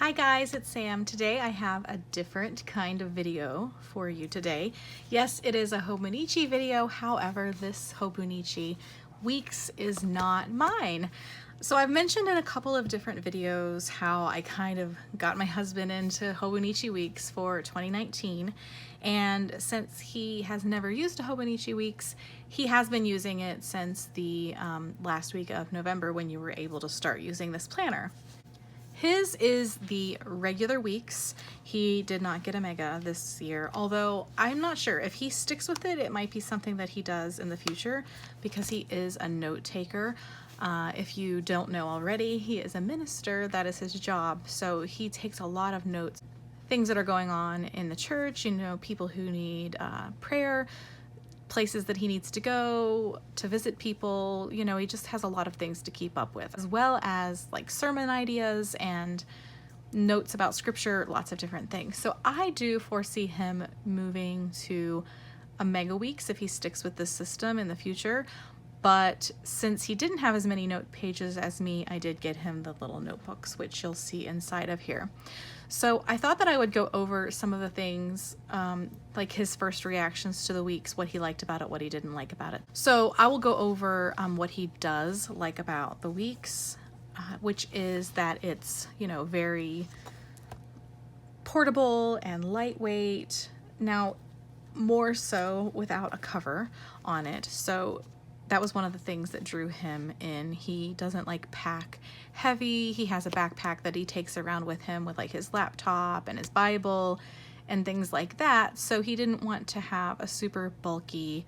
Hi guys, it's Sam. Today I have a different kind of video for you today. Yes, it is a Hobonichi video, however, this Hobonichi weeks is not mine. So I've mentioned in a couple of different videos how I kind of got my husband into Hobonichi weeks for 2019, and since he has never used a Hobonichi weeks, he has been using it since the last week of November when you were able to start using this planner. His is the regular weeks. He did not get a mega this year, although I'm not sure. If he sticks with it, it might be something that he does in the future because he is a note taker. If you don't know already, he is a minister. That is his job. So he takes a lot of notes, things that are going on in the church, you know, people who need prayer, places that he needs to go to visit people. You know, he just has a lot of things to keep up with, as well as like sermon ideas and notes about scripture, lots of different things. So I do foresee him moving to a mega weeks if he sticks with this system in the future. But since he didn't have as many note pages as me, I did get him the little notebooks, which you'll see inside of here. So I thought that I would go over some of the things, like his first reactions to the weeks, what he liked about it, what he didn't like about it. So I will go over what he does like about the weeks, which is that it's, you know, very portable and lightweight. Now, more so without a cover on it. So that was one of the things that drew him in. He doesn't like pack heavy. He has a backpack that he takes around with him with like his laptop and his Bible and things like that. So he didn't want to have a super bulky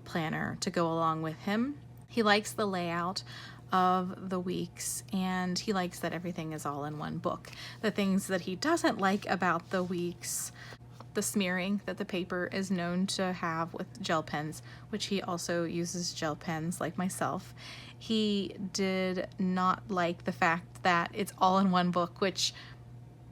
planner to go along with him. He likes the layout of the weeks, and he likes that everything is all in one book. The things that he doesn't like about the weeks: the smearing that the paper is known to have with gel pens, which he also uses gel pens like myself. He did not like the fact that it's all in one book, which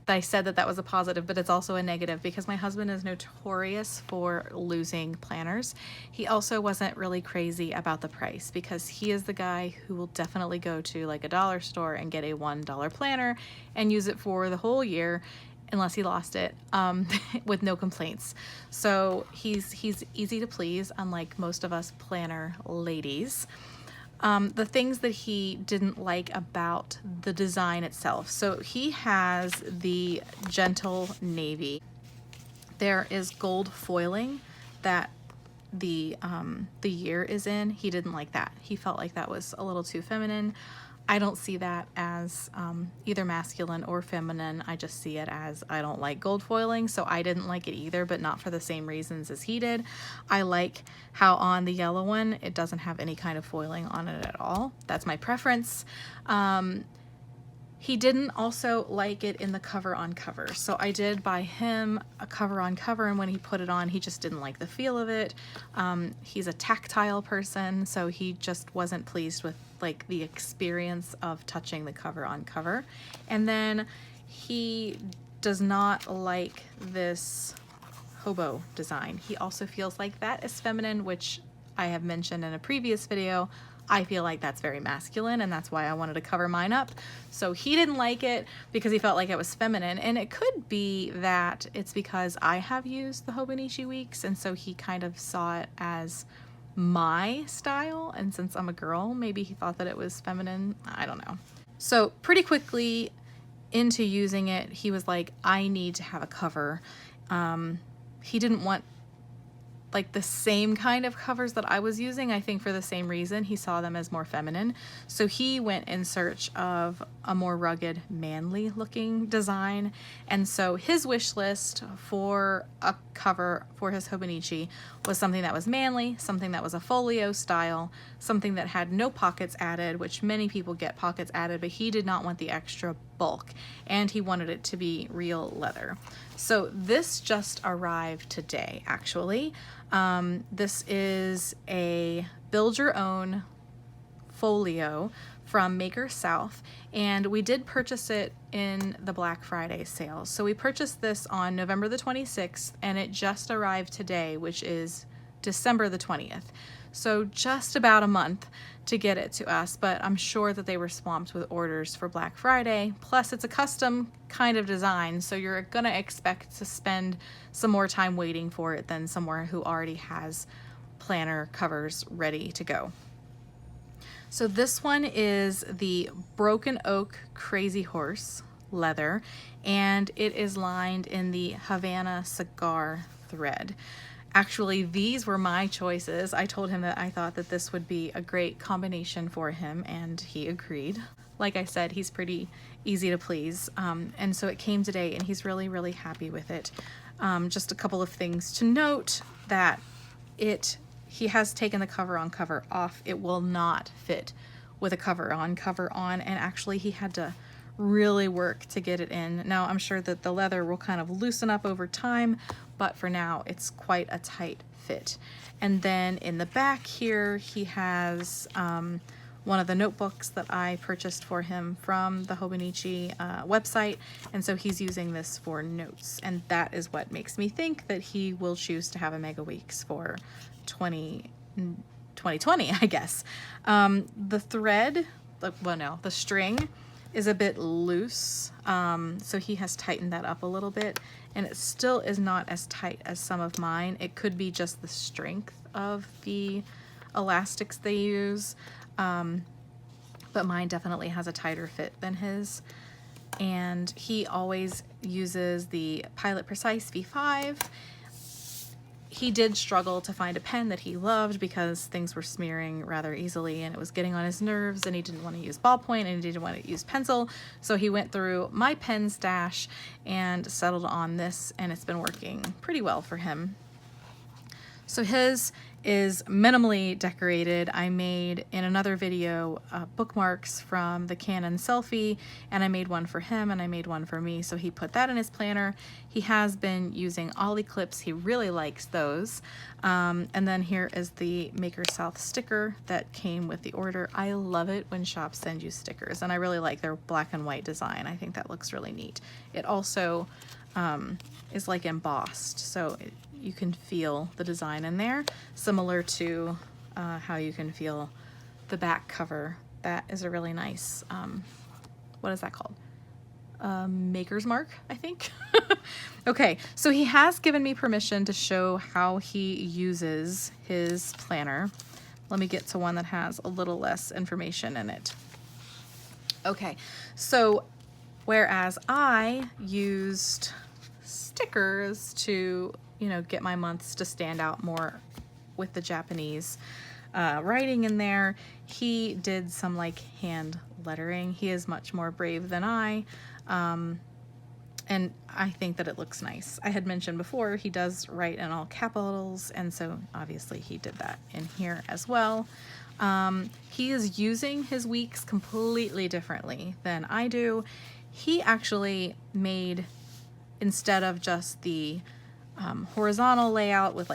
I said that was a positive, but it's also a negative because my husband is notorious for losing planners. He also wasn't really crazy about the price because he is the guy who will definitely go to like a dollar store and get a $1 planner and use it for the whole year, unless he lost it, with no complaints. So he's easy to please, unlike most of us planner ladies. The things that he didn't like about the design itself. So he has the gentle navy. There is gold foiling that the year is in. He didn't like that. He felt like that was a little too feminine. I don't see that as either masculine or feminine. I just see it as I don't like gold foiling, so I didn't like it either, but not for the same reasons as he did. I like how on the yellow one, it doesn't have any kind of foiling on it at all. That's my preference. He didn't also like it in the cover on cover. So I did buy him a cover on cover, and when he put it on, he just didn't like the feel of it. He's a tactile person, so he just wasn't pleased with like the experience of touching the cover on cover. And then he does not like this hobo design. He also feels like that is feminine, which I have mentioned in a previous video. I feel like that's very masculine, and that's why I wanted to cover mine up. So he didn't like it because he felt like it was feminine, and it could be that it's because I have used the Hobonichi weeks, and so he kind of saw it as my style, and since I'm a girl, maybe he thought that it was feminine. I don't know. So pretty quickly into using it, he was like, I need to have a cover. He didn't want like the same kind of covers that I was using. I think for the same reason, he saw them as more feminine. So he went in search of a more rugged, manly looking design. And so his wish list for a cover for his Hobonichi was something that was manly, something that was a folio style, something that had no pockets added, which many people get pockets added, but he did not want the extra bulk, and he wanted it to be real leather. So this just arrived today, actually. This is a build your own folio from Maker South, and we did purchase it in the Black Friday sale. So we purchased this on November the 26th, and it just arrived today, which is December the 20th. So just about a month to get it to us, but I'm sure that they were swamped with orders for Black Friday. Plus it's a custom kind of design, so you're gonna expect to spend some more time waiting for it than someone who already has planner covers ready to go. So this one is the Broken Oak Crazyhorse Leather, and it is lined in the Havana Cigar thread. Actually, these were my choices. I told him that I thought that this would be a great combination for him, and he agreed. Like I said, he's pretty easy to please, and so it came today, and he's really, really happy with it. Just a couple of things to note: that he has taken the cover on, cover off. It will not fit with a cover on, and actually he had to really work to get it in. Now I'm sure that the leather will kind of loosen up over time, but for now it's quite a tight fit. And then in the back here he has one of the notebooks that I purchased for him from the Hobonichi website, and so he's using this for notes, and that is what makes me think that he will choose to have a Mega Weeks for 2020, I guess. The thread, the string is a bit loose, so he has tightened that up a little bit, and it still is not as tight as some of mine. It could be just the strength of the elastics they use, but mine definitely has a tighter fit than his. And he always uses the Pilot Precise V5. He did struggle to find a pen that he loved because things were smearing rather easily and it was getting on his nerves, and he didn't want to use ballpoint and he didn't want to use pencil. So he went through my pen stash and settled on this, and it's been working pretty well for him. So his is minimally decorated. I made in another video bookmarks from the Canon selfie, and I made one for him and I made one for me, so he put that in his planner. He has been using Ollie clips. He really likes those. And then here is the Maker South sticker that came with the order. I love it when shops send you stickers, and I really like their black and white design. I think that looks really neat. It also is like embossed, so you can feel the design in there, similar to how you can feel the back cover. That is a really nice, what is that called? Maker's mark, I think. Okay, so he has given me permission to show how he uses his planner. Let me get to one that has a little less information in it. Okay, so whereas I used stickers to, get my months to stand out more with the Japanese writing in there, he did some hand lettering. He is much more brave than I, and I think that it looks nice. I had mentioned before he does write in all capitals, and so obviously he did that in here as well. He is using his weeks completely differently than I do. He actually made, instead of just the horizontal layout with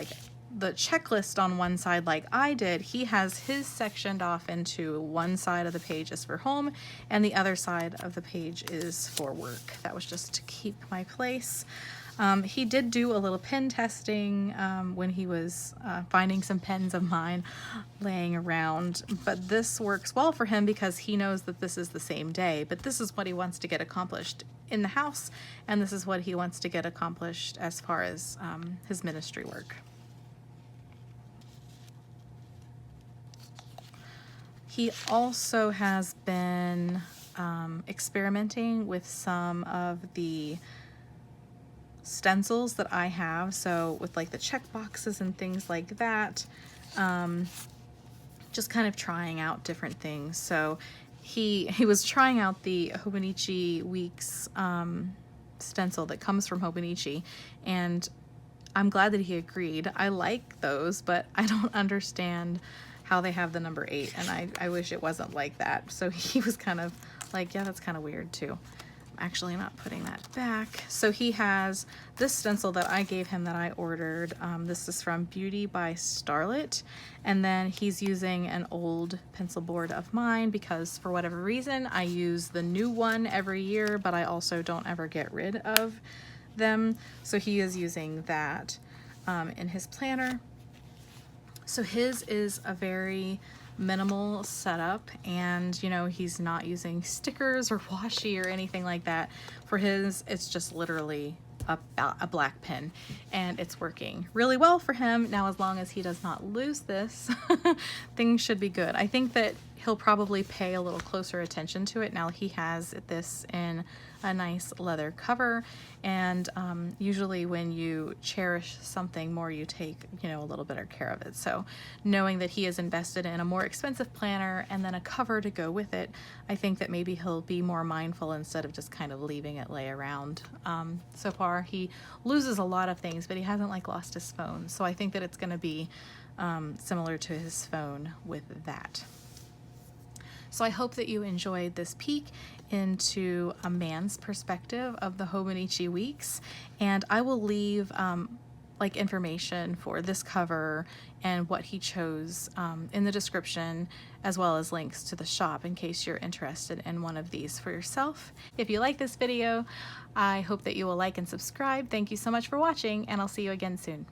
the checklist on one side like I did, he has his sectioned off into one side of the page is for home and the other side of the page is for work. That was just to keep my place. He did do a little pen testing when he was finding some pens of mine laying around, but this works well for him because he knows that this is the same day, but this is what he wants to get accomplished in the house, and this is what he wants to get accomplished as far as his ministry work. He also has been experimenting with some of the stencils that I have, so with the check boxes and things like that, just kind of trying out different things. So he was trying out the Hobonichi Weeks stencil that comes from Hobonichi, and I'm glad that he agreed. I like those, but I don't understand how they have the number 8, and I wish it wasn't like that. So he was kind of like, yeah, that's kind of weird too. Actually not putting that back. So he has this stencil that I gave him that I ordered. This is from Beauty by Starlet, and then he's using an old pencil board of mine because for whatever reason I use the new one every year, but I also don't ever get rid of them. So he is using that in his planner. So his is a very minimal setup, and you know, he's not using stickers or washi or anything like that. For his, it's just literally a black pen, and it's working really well for him. Now, as long as he does not lose this, things should be good. I think that he'll probably pay a little closer attention to it. Now he has this in a nice leather cover, and usually when you cherish something more, you take, you know, a little better care of it. So knowing that he is invested in a more expensive planner and then a cover to go with it, I think that maybe he'll be more mindful instead of just kind of leaving it lay around. So far he loses a lot of things, but he hasn't like lost his phone. So I think that it's going to be similar to his phone with that. So I hope that you enjoyed this peek into a man's perspective of the Hobonichi weeks, and I will leave like information for this cover and what he chose in the description, as well as links to the shop in case you're interested in one of these for yourself. If you like this video, I hope that you will like and subscribe. Thank you so much for watching, and I'll see you again soon.